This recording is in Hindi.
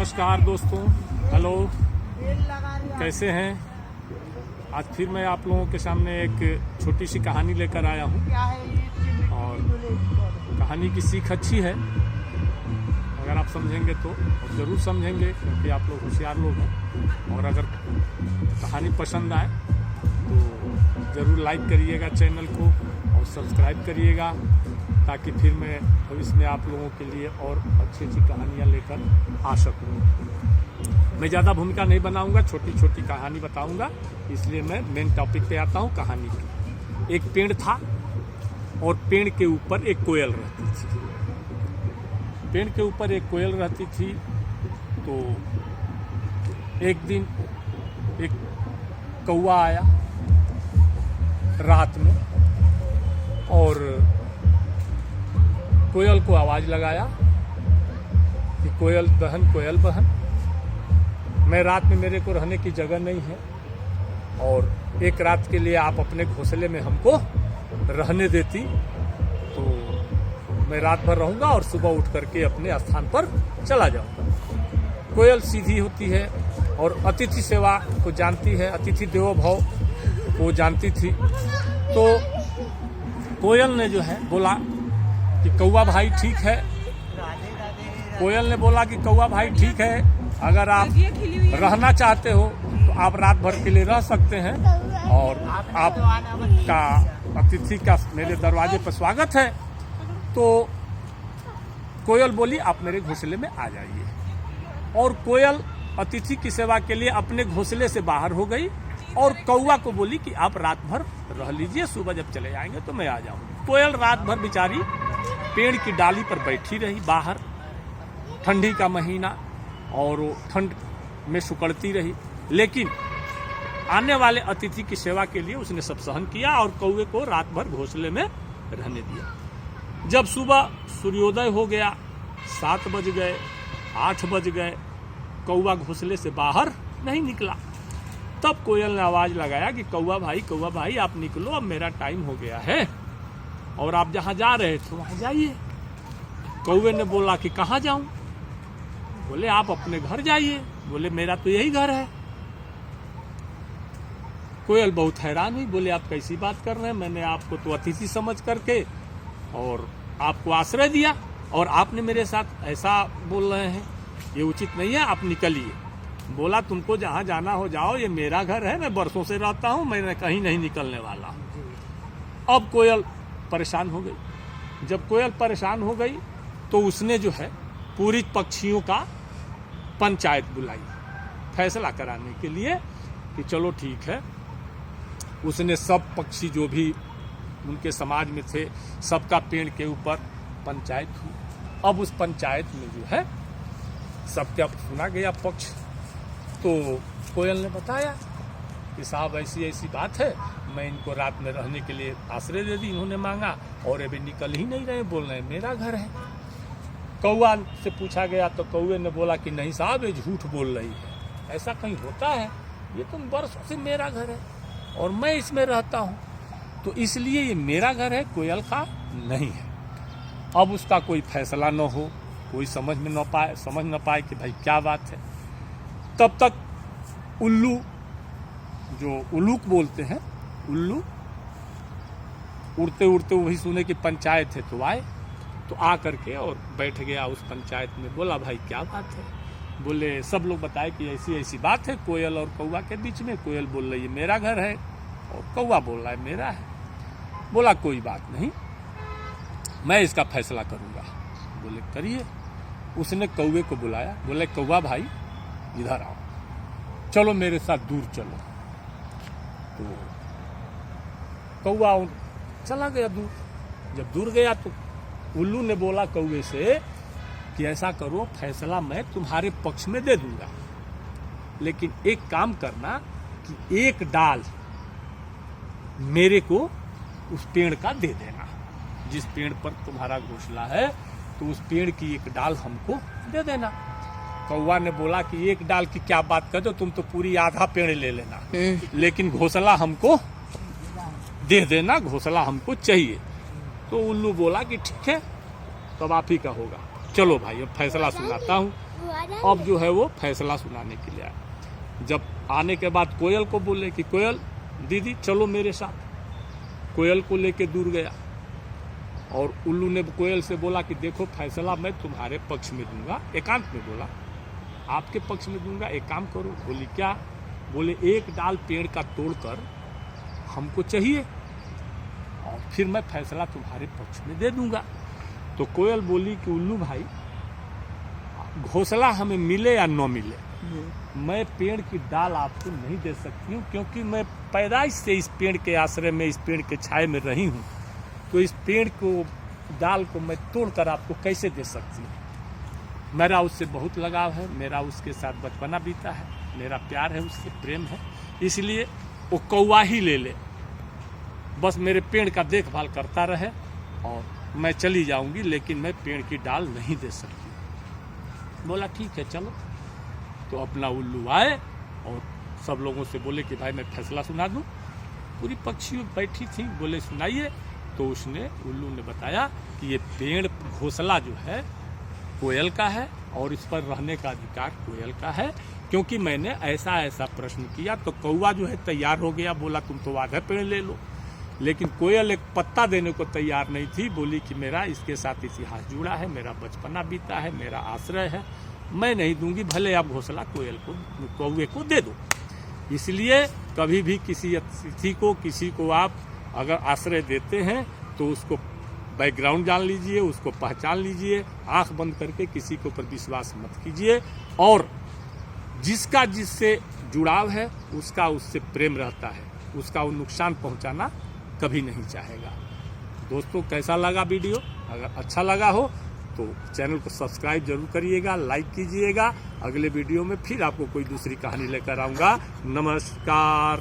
नमस्कार दोस्तों, हेलो, कैसे हैं। आज फिर मैं आप लोगों के सामने एक छोटी सी कहानी लेकर आया हूँ और कहानी की सीख अच्छी है। अगर आप समझेंगे तो ज़रूर समझेंगे, क्योंकि आप लोग होशियार लोग हैं। और अगर कहानी पसंद आए तो ज़रूर लाइक करिएगा चैनल को और सब्सक्राइब करिएगा, ताकि फिर मैं भविष्य में आप लोगों के लिए और अच्छी कहानियाँ लेकर आ सकूँ। मैं ज़्यादा भूमिका नहीं बनाऊंगा, छोटी छोटी कहानी बताऊंगा, इसलिए मैं मेन टॉपिक पे आता हूँ कहानी की। एक पेड़ था और पेड़ के ऊपर एक कोयल रहती थी। पेड़ के ऊपर एक कोयल रहती थी। तो एक दिन एक कौवा आया रात में और कोयल को आवाज़ लगाया कि कोयल बहन, मैं रात में मेरे को रहने की जगह नहीं है और एक रात के लिए आप अपने घोंसले में हमको रहने देती तो मैं रात भर रहूँगा और सुबह उठ करके अपने स्थान पर चला जाऊँगा। कोयल सीधी होती है और अतिथि सेवा को जानती है, अतिथि देवो भव को जानती थी। तो कोयल ने जो है बोला कि कौवा भाई ठीक है। कोयल ने बोला कि कौवा भाई ठीक है, अगर आप रहना चाहते हो तो आप रात भर के लिए रह सकते हैं और आपका अतिथि का मेरे दरवाजे पर स्वागत है। तो कोयल बोली आप मेरे घोंसले में आ जाइए। और कोयल अतिथि की सेवा के लिए अपने घोंसले से बाहर हो गई और कौवा को बोली कि आप रात भर रह लीजिए, सुबह जब चले जाएंगे तो मैं आ जाऊंगी। कोयल रात भर बेचारी पेड़ की डाली पर बैठी रही बाहर, ठंडी का महीना, और वो ठंड में सुकड़ती रही, लेकिन आने वाले अतिथि की सेवा के लिए उसने सब सहन किया और कौवे को रात भर घोंसले में रहने दिया। जब सुबह सूर्योदय हो गया, 7 बज गए, 8 बज गए, कौवा घोंसले से बाहर नहीं निकला। तब कोयल ने आवाज़ लगाया कि कौवा भाई आप निकलो, अब मेरा टाइम हो गया है और आप जहाँ जा रहे थे वहाँ जाइए। कौवे ने बोला कि कहाँ जाऊँ? बोले आप अपने घर जाइए। बोले मेरा तो यही घर है। कोयल बहुत हैरान हुई, बोले आप कैसी बात कर रहे हैं, मैंने आपको तो अतिथि समझ करके और आपको आश्रय दिया और आपने मेरे साथ ऐसा बोल रहे हैं, ये उचित नहीं है, आप निकलिए। बोला तुमको जहाँ जाना हो जाओ, ये मेरा घर है, मैं बरसों से रहता हूँ, मैं कहीं नहीं निकलने वाला। अब कोयल परेशान हो गई। जब कोयल परेशान हो गई तो उसने जो है पूरी पक्षियों का पंचायत बुलाई फैसला कराने के लिए कि चलो ठीक है। उसने सब पक्षी जो भी उनके समाज में थे सबका पेड़ के ऊपर पंचायत हुई। अब उस पंचायत में जो है सबका सुना गया पक्ष। तो कोयल ने बताया कि साहब ऐसी ऐसी बात है, मैं इनको रात में रहने के लिए आश्रय दे दी, इन्होंने मांगा और अभी निकल ही नहीं रहे, बोल रहे मेरा घर है। कौवा से पूछा गया तो कौवे ने बोला कि नहीं साहब, ये झूठ बोल रही है, ऐसा कहीं होता है, ये तो बरसों से मेरा घर है और मैं इसमें रहता हूँ, तो इसलिए ये मेरा घर है, कोयल का नहीं है। अब उसका कोई फैसला न हो, कोई समझ न पाए कि भाई क्या बात है। तब तक उल्लू, जो उल्लूक बोलते हैं, उल्लू उड़ते उड़ते वही सुने कि पंचायत है तो आए। तो आ करके और बैठ गया उस पंचायत में। बोला भाई क्या बात है? बोले सब लोग बताए कि ऐसी ऐसी बात है कोयल और कौवा के बीच में। कोयल बोल रही है मेरा घर है और कौवा बोल रहा है मेरा है। बोला कोई बात नहीं, मैं इसका फैसला करूँगा। बोले करिए। उसने कौवे को बुलाया, बोले कौवा भाई इधर आओ, चलो मेरे साथ दूर चलो। तो कौवा चला गया दूर। जब दूर गया तो उल्लू ने बोला कौवे से कि ऐसा करो, फैसला मैं तुम्हारे पक्ष में दे दूंगा, लेकिन एक काम करना कि एक डाल मेरे को उस पेड़ का दे देना। जिस पेड़ पर तुम्हारा घोंसला है तो उस पेड़ की एक डाल हमको दे देना। कौवा ने बोला कि एक डाल की क्या बात कर दो, तुम तो पूरी आधा पेड़ ले लेना, लेकिन घोंसला हमको दे देना, घोंसला हमको चाहिए। तो उल्लू बोला कि ठीक है, तब आप ही का होगा। चलो भाई अब फैसला सुनाता हूँ। अब जो है वो फैसला सुनाने के लिए आया। जब आने के बाद कोयल को बोले कि कोयल दीदी चलो मेरे साथ। कोयल को लेके दूर गया और उल्लू ने कोयल से बोला कि देखो फैसला मैं तुम्हारे पक्ष में दूंगा। एकांत में बोला आपके पक्ष में दूंगा, एक काम करो। बोली क्या? बोले एक डाल पेड़ का तोड़कर हमको चाहिए और फिर मैं फैसला तुम्हारे पक्ष में दे दूंगा। तो कोयल बोली कि उल्लू भाई घोंसला हमें मिले या न मिले, मैं पेड़ की डाल आपको नहीं दे सकती हूँ, क्योंकि मैं पैदाइश से इस पेड़ के आश्रय में, इस पेड़ के छाए में रही हूँ। तो इस पेड़ को डाल को मैं तोड़कर आपको कैसे दे सकती हूँ। मेरा उससे बहुत लगाव है, मेरा उसके साथ बचपना बीता है, मेरा प्यार है उससे, प्रेम है, इसलिए वो कौवा ही ले ले, बस मेरे पेड़ का देखभाल करता रहे और मैं चली जाऊंगी, लेकिन मैं पेड़ की डाल नहीं दे सकती। बोला ठीक है चलो। तो अपना उल्लू आए और सब लोगों से बोले कि भाई मैं फैसला सुना दूं। पूरी पक्षी बैठी थी, बोले सुनाइए। तो उसने, उल्लू ने बताया कि ये पेड़ घोंसला जो है कोयल का है और इस पर रहने का अधिकार कोयल का है, क्योंकि मैंने ऐसा ऐसा प्रश्न किया। तो कौवा जो है तैयार हो गया, बोला तुम तो आधा पेड़ ले लो। लेकिन कोयल एक पत्ता देने को तैयार नहीं थी, बोली कि मेरा इसके साथ इतिहास जुड़ा है, मेरा बचपना बीता है, मेरा आश्रय है, मैं नहीं दूंगी, भले आप घोंसला कोयल को, कौवे को दे दो। इसलिए कभी भी किसी अतिथि को, किसी को आप अगर आश्रय देते हैं तो उसको बैकग्राउंड जान लीजिए, उसको पहचान लीजिए, आंख बंद करके किसी के ऊपर विश्वास मत कीजिए, और जिसका जिससे जुड़ाव है उसका उससे प्रेम रहता है, उसका वो नुकसान पहुंचाना कभी नहीं चाहेगा। दोस्तों कैसा लगा वीडियो? अगर अच्छा लगा हो तो चैनल को सब्सक्राइब जरूर करिएगा, लाइक कीजिएगा। अगले वीडियो में फिर आपको कोई दूसरी कहानी लेकर आऊँगा। नमस्कार।